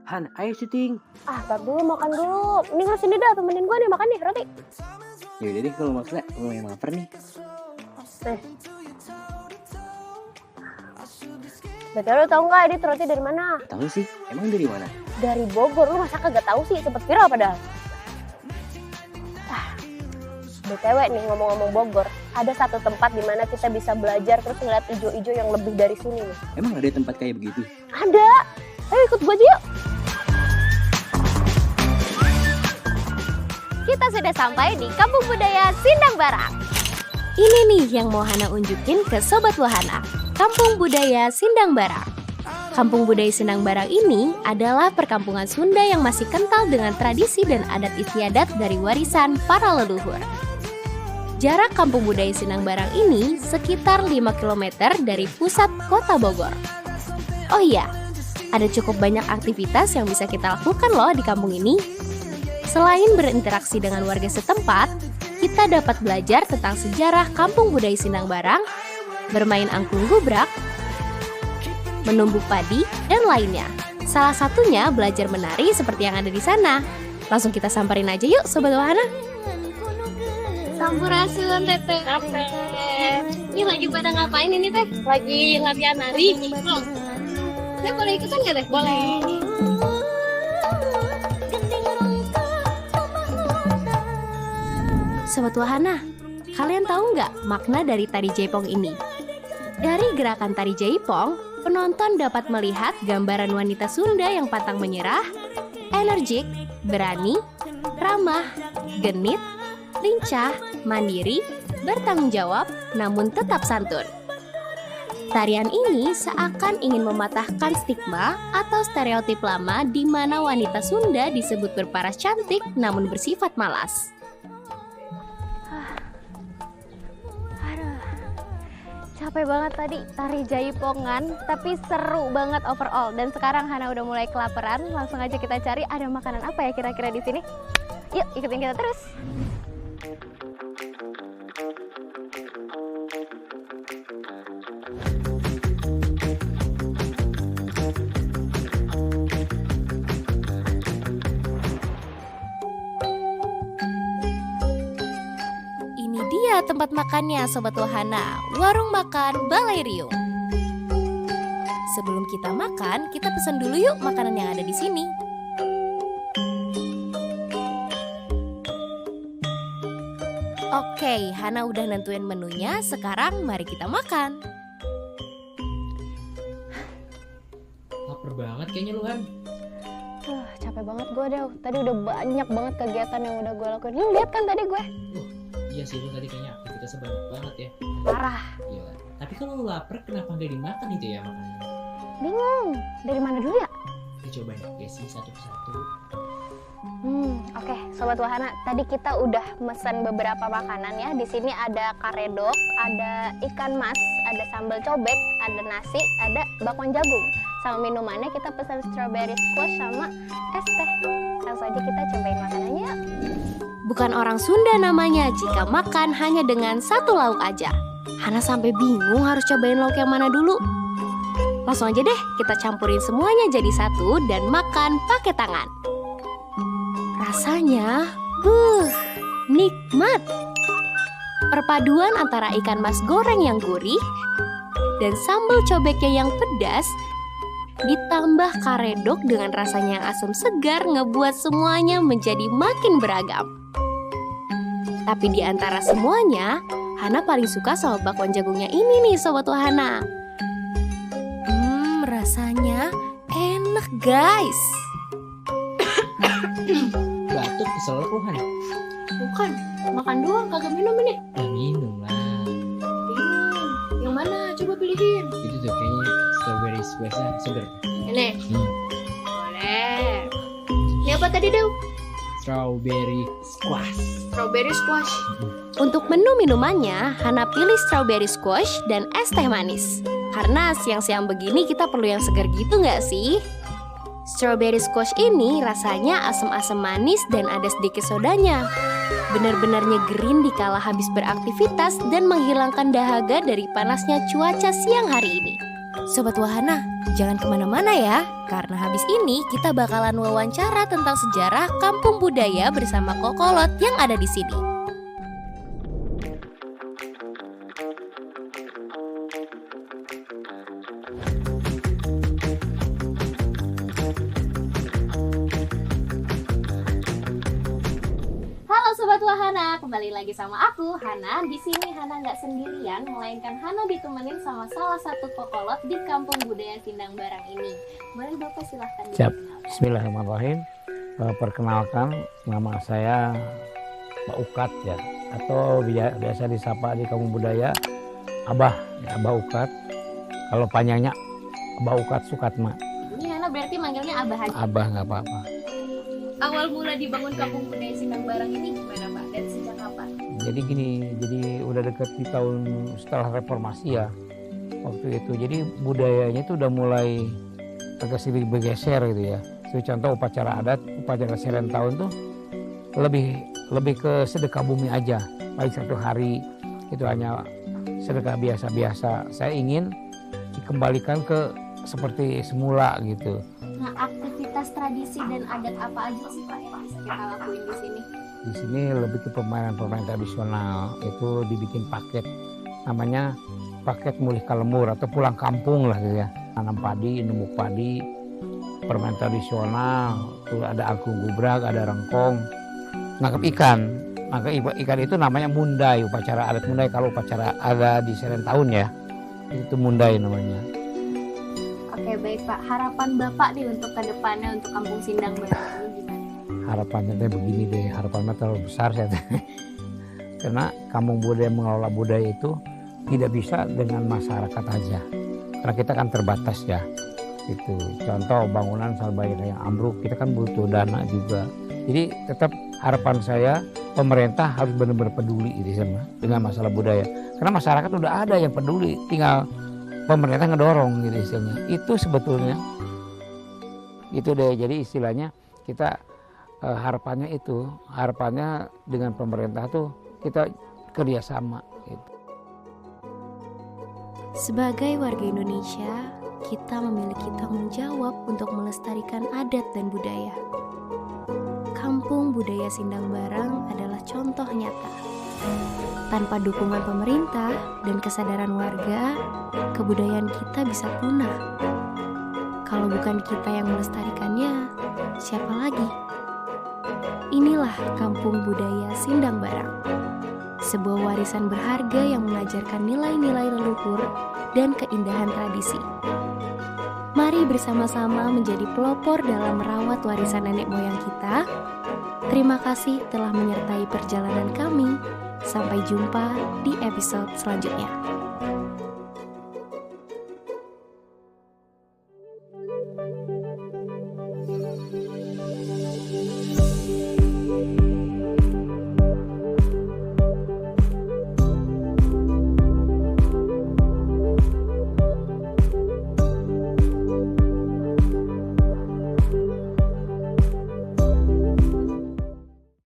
Han, ayo syuting. Tar dulu, makan dulu. Ini lu sini dah, temenin gue nih, makan nih, roti. Yaudah deh kalau maksudnya lumayan lapar nih. Nih. Berarti lu tau gak ini roti dari mana? Tahu sih, emang dari mana? Dari Bogor, lu masa kagak tahu sih? Sempet viral padahal. BTW nih, ngomong-ngomong Bogor, ada satu tempat di mana kita bisa belajar terus ngeliat ijo-ijo yang lebih dari sini nih. Emang ada tempat kayak begitu? Ada. Ayo ikut gue aja yuk. Kita sudah sampai di Kampung Budaya Sindang Barang. Ini nih yang mau Hana unjukin ke Sobat Wahana. Kampung Budaya Sindang Barang. Kampung Budaya Sindang Barang ini adalah perkampungan Sunda yang masih kental dengan tradisi dan adat istiadat dari warisan para leluhur. Jarak Kampung Budaya Sindang Barang ini sekitar 5 km dari pusat kota Bogor. Oh iya, ada cukup banyak aktivitas yang bisa kita lakukan loh di kampung ini. Selain berinteraksi dengan warga setempat, kita dapat belajar tentang sejarah Kampung Budaya Sindang Barang, bermain angklung gubrak, menumbuk padi, dan lainnya. Salah satunya belajar menari seperti yang ada di sana. Langsung kita samperin aja yuk Sobat Wahana. Sampurasun Teteh. Ini lagi pada ngapain ini Teh? Lagi latihan nari. Teh boleh ikutan gak Teh? Boleh. Sobat Wahana, kalian tahu nggak makna dari tari jaipong ini? Dari gerakan tari jaipong, penonton dapat melihat gambaran wanita Sunda yang pantang menyerah, energik, berani, ramah, genit, lincah, mandiri, bertanggung jawab, namun tetap santun. Tarian ini seakan ingin mematahkan stigma atau stereotip lama di mana wanita Sunda disebut berparas cantik namun bersifat malas. Capek banget tadi tari jaipongan, tapi seru banget overall. Dan sekarang Hana udah mulai kelaparan, langsung aja kita cari ada makanan apa ya kira-kira di sini. Yuk ikutin kita terus. Ini dia tempat makannya Sobat Wahana, warung makan Balerium. Sebelum kita makan, kita pesan dulu yuk makanan yang ada di sini. Oke, Hana udah nentuin menunya, sekarang mari kita makan. Lapar banget kayaknya lu Han. Capek banget gue deh, tadi udah banyak banget kegiatan yang udah gue lakuin. Lu lihat kan tadi gue? Iya sih, lu tadi kayaknya aktivitasnya banyak banget ya. Parah. Gila. Tapi kalau lu lapar, kenapa nggak dimakan itu ya makanannya? Bingung, dari mana dulu ya? Dicobain ya sih satu persatu. Oke, Sobat Wahana, tadi kita udah mesen beberapa makanan ya. Di sini ada karedok, ada ikan mas, ada sambal cobek, ada nasi, ada bakwan jagung. Sama minumannya kita pesan strawberry squash sama es teh. Langsung aja kita cobain makanannya. Bukan orang Sunda namanya jika makan hanya dengan satu lauk aja. Hana sampai bingung harus cobain lauk yang mana dulu. Langsung aja deh kita campurin semuanya jadi satu dan makan pakai tangan. Rasanya, nikmat. Perpaduan antara ikan mas goreng yang gurih dan sambal cobeknya yang pedas ditambah karedok dengan rasanya yang asam segar ngebuat semuanya menjadi makin beragam. Tapi di antara semuanya, Hana paling suka sama bakwan jagungnya ini nih Sobat Wahana. Rasanya enak guys. Batuk kesel lu Han. Bukan, makan doang kagak minum ini. Ya minum lah. Yang mana? Coba pilihin. Itu tuh kayaknya strawberry squash-nya seger. Ini. Boleh. Ini apa tadi Dew? Strawberry squash. Strawberry squash. Untuk menu minumannya, Hana pilih strawberry squash dan es teh manis. Karena siang-siang begini kita perlu yang segar gitu nggak sih? Strawberry squash ini rasanya asam-asam manis dan ada sedikit sodanya. Benar-benar nyegerin dikala habis beraktivitas dan menghilangkan dahaga dari panasnya cuaca siang hari ini. Sobat Wahana, jangan kemana-mana ya, karena habis ini kita bakalan wawancara tentang sejarah kampung budaya bersama Kokolot yang ada di sini. Halo Sobat Wahana, kembali lagi sama aku, Hana. Di sini Hana nggak sendirian, melainkan Hana ditemenin sama salah satu kokolot di Kampung Budaya Sindang Barang ini. Boleh Bapak silahkan Siap. dikenalkan. Bismillahirrahmanirrahim. Perkenalkan, nama saya Pak Ukat ya, atau biasa disapa di Kampung Budaya Abah, ya, Abah Ukat. Kalau panjangnya Abah Ukat Sukatma. Ini Hana berarti manggilnya Abah aja. Abah nggak apa-apa. Awal mula dibangun Kampung Budaya Sindang Barang ini gimana Pak? Dan sejak kapan? Jadi gini, jadi udah deket di tahun setelah reformasi ya waktu itu. Jadi budayanya itu udah mulai agak sedikit bergeser gitu ya. Contoh upacara adat, upacara seren tahun tuh lebih ke sedekah bumi aja. Baik satu hari itu hanya sedekah biasa-biasa. Saya ingin dikembalikan ke seperti semula gitu. Nah, aktivitas tradisi dan adat apa aja sih Pak yang bisa kita lakuin di sini? Di sini lebih ke permainan-permainan tradisional. Itu dibikin paket, namanya paket mulih kalemur atau pulang kampung lah gitu ya. Nanam padi, numbuk padi, permainan tradisional. Tuh ada angklung gubrak, ada rengkong, nangkep ikan. Nangkep ikan itu namanya mundai, upacara adat mundai. Kalau upacara ada di seren tahun ya, itu mundai namanya. Oke baik Pak, harapan Bapak nih untuk kedepannya untuk Kampung Sindang Barang ini gimana? Harapannya deh begini deh, harapannya terlalu besar saya teh. Karena kampung budaya mengelola budaya itu tidak bisa dengan masyarakat aja. Karena kita kan terbatas ya. Gitu. Contoh bangunan misalnya banyak yang ambruk, kita kan butuh dana juga. Jadi tetap harapan saya pemerintah harus benar-benar peduli gitu sama dengan masalah budaya. Karena masyarakat udah ada yang peduli, tinggal pemerintah ngedorong gitu istilahnya. Itu sebetulnya itu deh. Jadi istilahnya kita harapannya dengan pemerintah tuh kita kerjasama gitu. Sebagai warga Indonesia, kita memiliki tanggung jawab untuk melestarikan adat dan budaya. Kampung Budaya Sindang Barang adalah contoh nyata. Tanpa dukungan pemerintah dan kesadaran warga, kebudayaan kita bisa punah. Kalau bukan kita yang melestarikannya, siapa lagi? Inilah Kampung Budaya Sindang Barang. Sebuah warisan berharga yang mengajarkan nilai-nilai leluhur dan keindahan tradisi. Mari bersama-sama menjadi pelopor dalam merawat warisan nenek moyang kita. Terima kasih telah menyertai perjalanan kami. Sampai jumpa di episode selanjutnya.